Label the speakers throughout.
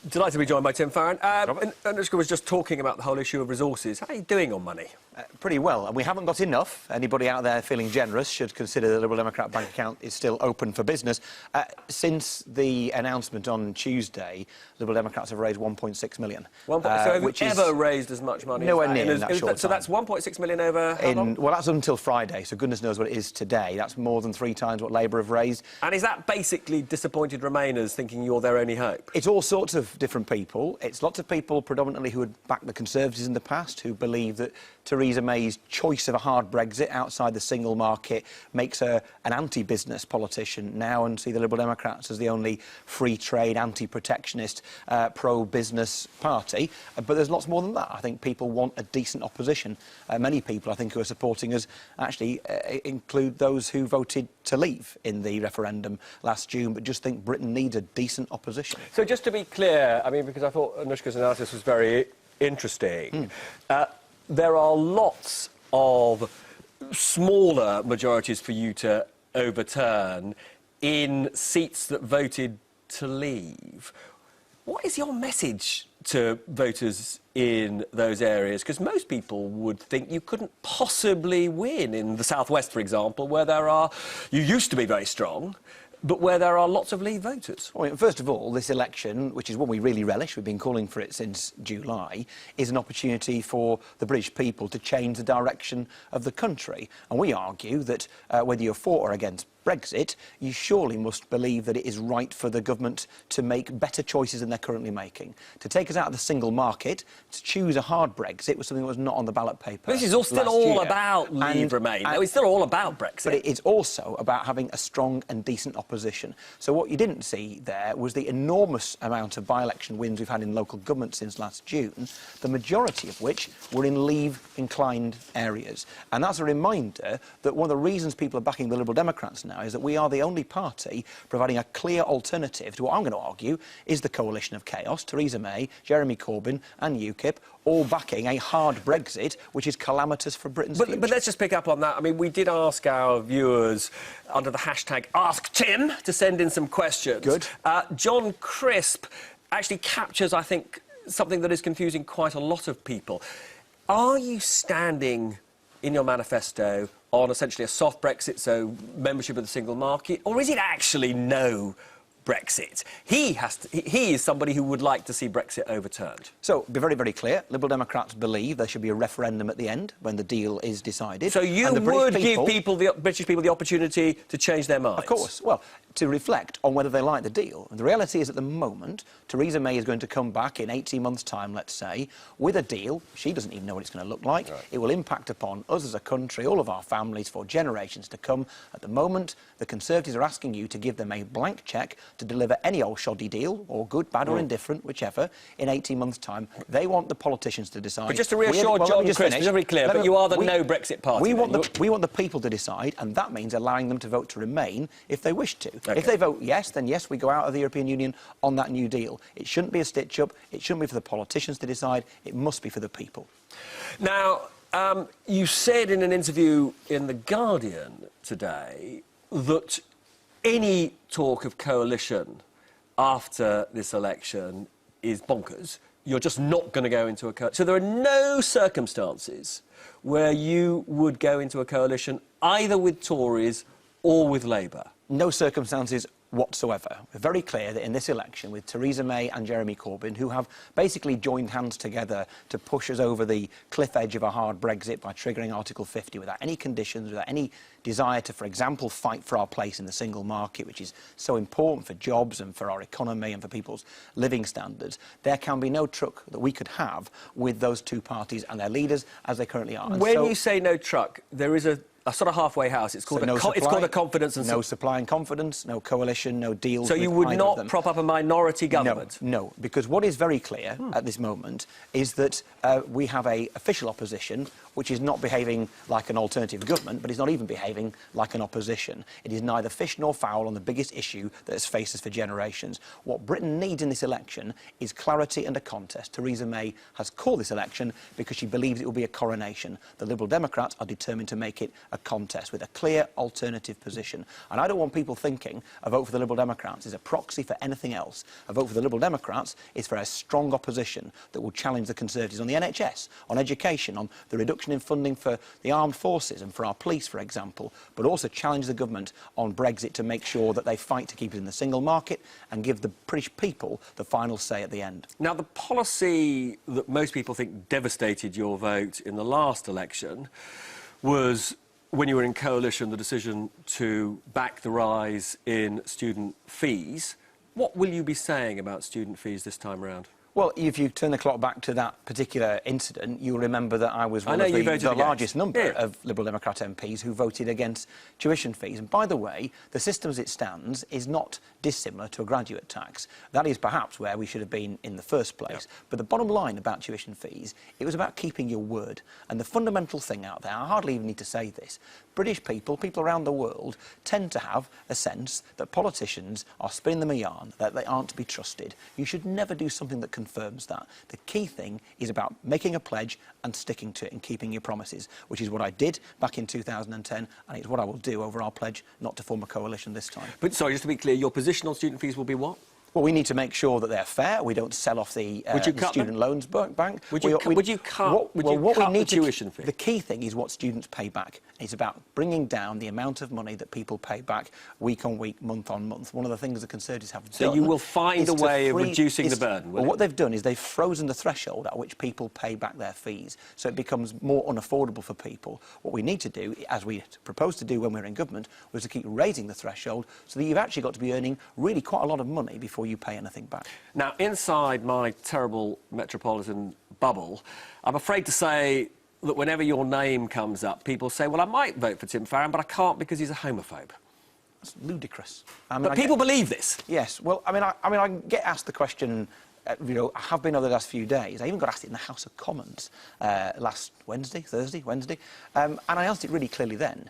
Speaker 1: Delighted to be joined by Tim Farron. Anushka was just talking about the whole issue of resources. How are you doing on money?
Speaker 2: Pretty well, and we haven't got enough. Anybody out there feeling generous should consider the Liberal Democrat bank account is still open for business. Since the announcement on Tuesday, Liberal Democrats have raised £1.6 million.
Speaker 1: So have you ever raised as much money
Speaker 2: nowhere
Speaker 1: as that?
Speaker 2: Near in that short time.
Speaker 1: So that's £1.6 million over how long?
Speaker 2: Well, that's until Friday, so goodness knows what it is today. That's more than 3 times what Labour have raised.
Speaker 1: And is that basically disappointed Remainers thinking you're their only hope?
Speaker 2: It's all sorts of different people. It's lots of people predominantly who had backed the Conservatives in the past, who believe that Theresa May's choice of a hard Brexit outside the single market makes her an anti-business politician now, and see the Liberal Democrats as the only free trade, anti-protectionist, pro-business party. But there's lots more than that. I think people want a decent opposition. Many people, I think, who are supporting us actually include those who voted to leave in the referendum last June, but just think Britain needs a decent opposition.
Speaker 1: So just to be clear, I mean, because I thought Anushka's analysis was very interesting, there are lots of smaller majorities for you to overturn in seats that voted to leave. What is your message to voters in those areas? Because most people would think you couldn't possibly win in the southwest, for example, where you used to be very strong, but where there are lots of Leave voters.
Speaker 2: Well, first of all, this election, which is one we really relish, we've been calling for it since July, is an opportunity for the British people to change the direction of the country. And we argue that whether you're for or against Brexit, you surely must believe that it is right for the government to make better choices than they're currently making. To take us out of the single market, to choose a hard Brexit was something that was not on the ballot paper.
Speaker 1: But this is still all about Leave Remain. No, it's still all about Brexit.
Speaker 2: But it is also about having a strong and decent opposition. So what you didn't see there was the enormous amount of by-election wins we've had in local government since last June, the majority of which were in Leave-inclined areas. And that's a reminder that one of the reasons people are backing the Liberal Democrats now is that we are the only party providing a clear alternative to what I'm going to argue is the coalition of chaos, Theresa May, Jeremy Corbyn and UKIP, all backing a hard Brexit, which is calamitous for Britain's future.
Speaker 1: But let's just pick up on that. I mean, we did ask our viewers under the hashtag #AskTim to send in some questions.
Speaker 2: Good.
Speaker 1: John Crisp actually captures, I think, something that is confusing quite a lot of people. Are you standing in your manifesto on essentially a soft Brexit, so membership of the single market, or is it actually no Brexit? He is somebody who would like to see Brexit overturned.
Speaker 2: So, be very, very clear. Liberal Democrats believe there should be a referendum at the end when the deal is decided.
Speaker 1: So you would give British people the opportunity to change their minds?
Speaker 2: Of course. Well, to reflect on whether they like the deal. And the reality is, at the moment, Theresa May is going to come back in 18 months' time, let's say, with a deal. She doesn't even know what it's going to look like. Right. It will impact upon us as a country, all of our families, for generations to come. At the moment, the Conservatives are asking you to give them a blank cheque to deliver any old shoddy deal, or good, bad or indifferent, whichever, in 18 months' time. They want the politicians to decide.
Speaker 1: But just to reassure John Crisp, it's very clear, but you are the no-Brexit party.
Speaker 2: We want the people to decide, and that means allowing them to vote to remain if they wish to.
Speaker 1: Okay.
Speaker 2: If they vote yes, then yes, we go out of the European Union on that new deal. It shouldn't be a stitch-up. It shouldn't be for the politicians to decide. It must be for the people.
Speaker 1: Now, you said in an interview in The Guardian today that any talk of coalition after this election is bonkers. You're just not going to go into a coalition. So there are no circumstances where you would go into a coalition either with Tories or with Labour.
Speaker 2: No circumstances whatsoever. We're very clear that in this election, with Theresa May and Jeremy Corbyn, who have basically joined hands together to push us over the cliff edge of a hard Brexit by triggering Article 50 without any conditions, without any desire to, for example, fight for our place in the single market, which is so important for jobs and for our economy and for people's living standards, there can be no truck that we could have with those two parties and their leaders as they currently are. And
Speaker 1: when you say no truck, there is a sort of halfway house. It's called it's called a confidence and...
Speaker 2: No supply and confidence, no coalition, no deals.
Speaker 1: So you would not prop up a minority government?
Speaker 2: No, because what is very clear at this moment is that we have an official opposition which is not behaving like an alternative government, but is not even behaving like an opposition. It is neither fish nor fowl on the biggest issue that has faced us for generations. What Britain needs in this election is clarity and a contest. Theresa May has called this election because she believes it will be a coronation. The Liberal Democrats are determined to make it a contest with a clear alternative position. And I don't want people thinking a vote for the Liberal Democrats is a proxy for anything else. A vote for the Liberal Democrats is for a strong opposition that will challenge the Conservatives on the NHS, on education, on the reduction in funding for the armed forces and for our police, for example, but also challenge the government on Brexit to make sure that they fight to keep it in the single market and give the British people the final say at the end.
Speaker 1: Now, the policy that most people think devastated your vote in the last election was, when you were in coalition, the decision to back the rise in student fees. What will you be saying about student fees this time around?
Speaker 2: Well, if you turn the clock back to that particular incident, you'll remember that I was one of the largest number of Liberal Democrat MPs who voted against tuition fees. And by the way, the system as it stands is not dissimilar to a graduate tax. That is perhaps where we should have been in the first place. Yep. But the bottom line about tuition fees, it was about keeping your word. And the fundamental thing out there, I hardly even need to say this, British people around the world, tend to have a sense that politicians are spinning them a yarn, that they aren't to be trusted. You should never do something that confirms that. The key thing is about making a pledge and sticking to it and keeping your promises, which is what I did back in 2010, and it's what I will do over our pledge not to form a coalition this time.
Speaker 1: But, sorry, just to be clear, your position on student fees will be what?
Speaker 2: Well, we need to make sure that they're fair. We don't sell off the student loans bank.
Speaker 1: Would you cut the tuition fee?
Speaker 2: The key thing is what students pay back. It's about bringing down the amount of money that people pay back week on week, month on month. One of the things the Conservatives have done...
Speaker 1: So you will find a way of reducing the burden, will you?
Speaker 2: Well, what they've done is they've frozen the threshold at which people pay back their fees, so it becomes more unaffordable for people. What we need to do, as we proposed to do when we were in government, was to keep raising the threshold so that you've actually got to be earning really quite a lot of money before you pay anything back.
Speaker 1: Now, inside my terrible metropolitan bubble, I'm afraid to say that whenever your name comes up, people say, well, I might vote for Tim Farron, but I can't because he's a homophobe.
Speaker 2: That's ludicrous.
Speaker 1: But people believe this.
Speaker 2: Yes. Well, I get asked the question, I have been over the last few days. I even got asked it in the House of Commons last Wednesday, and I answered it really clearly then.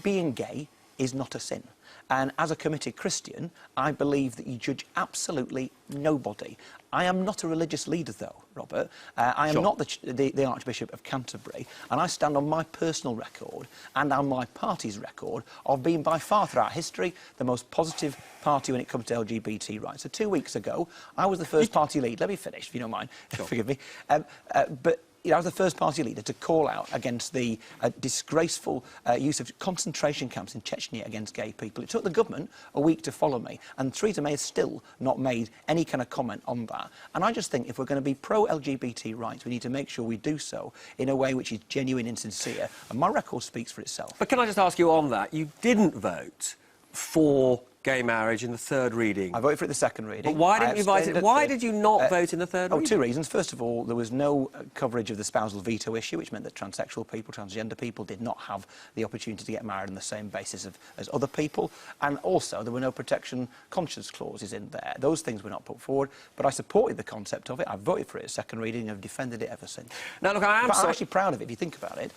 Speaker 2: Being gay is not a sin. And as a committed Christian, I believe that you judge absolutely nobody. I am not a religious leader, though, Robert. I am not the Archbishop of Canterbury, and I stand on my personal record and on my party's record of being by far throughout history the most positive party when it comes to LGBT rights. So 2 weeks ago, I was the first party lead. Let me finish, if you don't mind. Sure. Forgive me. But I was the first party leader to call out against the disgraceful use of concentration camps in Chechnya against gay people. It took the government a week to follow me, and Theresa May has still not made any kind of comment on that. And I just think if we're going to be pro-LGBT rights, we need to make sure we do so in a way which is genuine and sincere. And my record speaks for itself.
Speaker 1: But can I just ask you on that? You didn't vote for gay marriage in the third reading.
Speaker 2: I voted for it in the second reading.
Speaker 1: But why didn't you vote it? Why did you not vote in the third reading?
Speaker 2: 2 reasons. First of all, there was no coverage of the spousal veto issue, which meant that transsexual people, transgender people did not have the opportunity to get married on the same basis as other people. And also, there were no protection conscience clauses in there. Those things were not put forward, but I supported the concept of it. I voted for it at second reading and have defended it ever since.
Speaker 1: Now, look,
Speaker 2: I'm actually proud of it, if you think about it.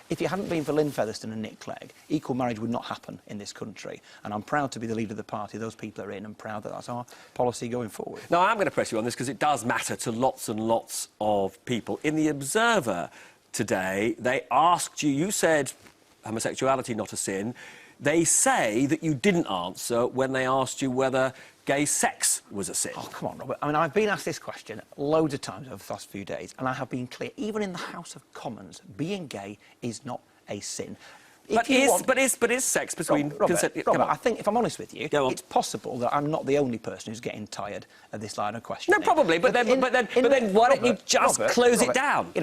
Speaker 2: If it hadn't been for Lynn Featherstone and Nick Clegg, equal marriage would not happen in this country. And I'm proud to be the leader of the party those people are in, and proud that that's our policy going forward.
Speaker 1: Now, I'm going to press you on this because it does matter to lots and lots of people. In The Observer today, they asked you, you said homosexuality not a sin. They say that you didn't answer when they asked you whether gay sex was a sin.
Speaker 2: Oh, come on, Robert. I've been asked this question loads of times over the last few days, and I have been clear, even in the House of Commons, being gay is not a sin.
Speaker 1: But is sex between...
Speaker 2: Robert, I think, if I'm honest with you, it's possible that I'm not the only person who's getting tired of this line of questioning.
Speaker 1: No, probably, but then why don't you just close it down?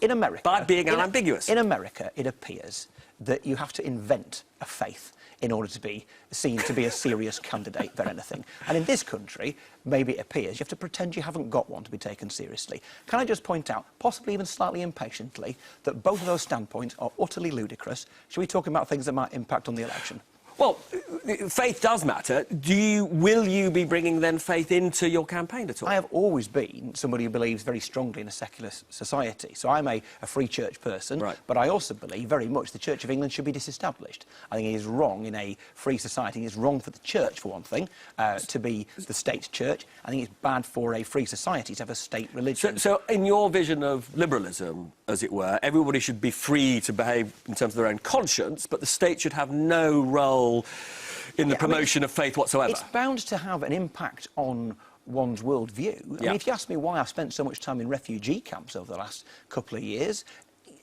Speaker 2: In America...
Speaker 1: By being unambiguous.
Speaker 2: In America, it appears that you have to invent a faith in order to be seen to be a serious candidate for anything. And in this country, maybe it appears you have to pretend you haven't got one to be taken seriously. Can I just point out, possibly even slightly impatiently, that both of those standpoints are utterly ludicrous? Should we talk about things that might impact on the election?
Speaker 1: Well, faith does matter. Will you be bringing then faith into your campaign at all?
Speaker 2: I have always been somebody who believes very strongly in a secular society. So I'm a free church person,
Speaker 1: right.
Speaker 2: but I also believe very much the Church of England should be disestablished. I think it is wrong in a free society. It's wrong for the church, for one thing, to be the state church. I think it's bad for a free society to have a state religion.
Speaker 1: So in your vision of liberalism, as it were, everybody should be free to behave in terms of their own conscience, but the state should have no role in the promotion of faith whatsoever.
Speaker 2: It's bound to have an impact on one's worldview. I mean, if you ask me why I've spent so much time in refugee camps over the last couple of years,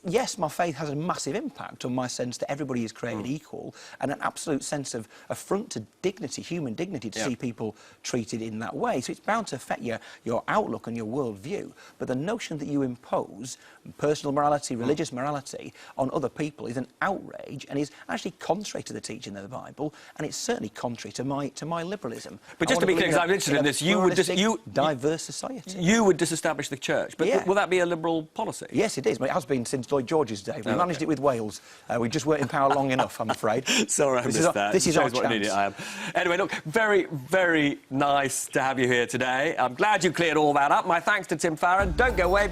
Speaker 2: yes, my faith has a massive impact on my sense that everybody is created equal, and an absolute sense of affront to dignity, human dignity, to see people treated in that way. So it's bound to affect your outlook and your worldview. But the notion that you impose personal morality, religious morality on other people is an outrage and is actually contrary to the teaching of the Bible, and it's certainly contrary to my liberalism.
Speaker 1: But just to be clear, because I'm interested in this,
Speaker 2: diverse society.
Speaker 1: You would disestablish the church, but will that be a liberal policy?
Speaker 2: Yes, it is. But it has been since Lloyd George's day. We managed it with Wales. We just weren't in power long enough, I'm afraid.
Speaker 1: Sorry, I missed that.
Speaker 2: This is our
Speaker 1: what an
Speaker 2: chance.
Speaker 1: idiot I am. Anyway, look, very, very nice to have you here today. I'm glad you cleared all that up. My thanks to Tim Farron. Don't go away.